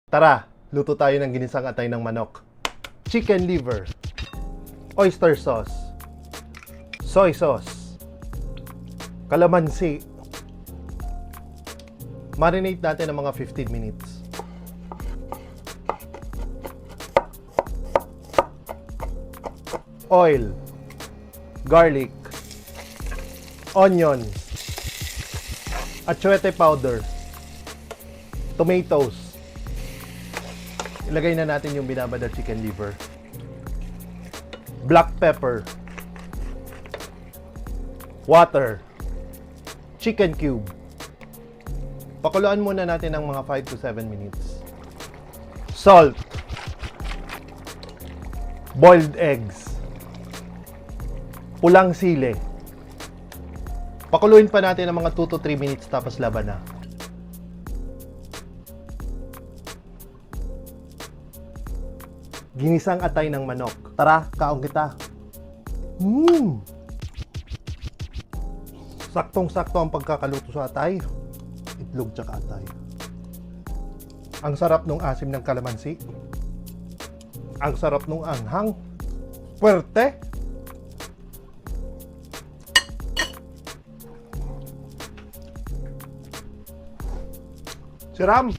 Tara, luto tayo ng ginisang atay ng manok. Chicken liver, oyster sauce, soy sauce, kalamansi. Marinate natin ng mga 15 minutes. Oil, garlic, onion, atsuete powder, tomatoes. Ilagay na natin yung binabad na chicken liver. Black pepper, water, chicken cube. Pakuluan muna natin ng mga 5 to 7 minutes. Salt, boiled eggs, pulang sili. Pakuluin pa natin ng mga 2 to 3 minutes tapos laban na. Ginisang atay ng manok. Tara, kaong kita. Saktong-sakto ang pagkakaluto sa atay. Itlog tsaka atay. Ang sarap nung asim ng kalamansi. Ang sarap nung anghang. Puwerte. Siram.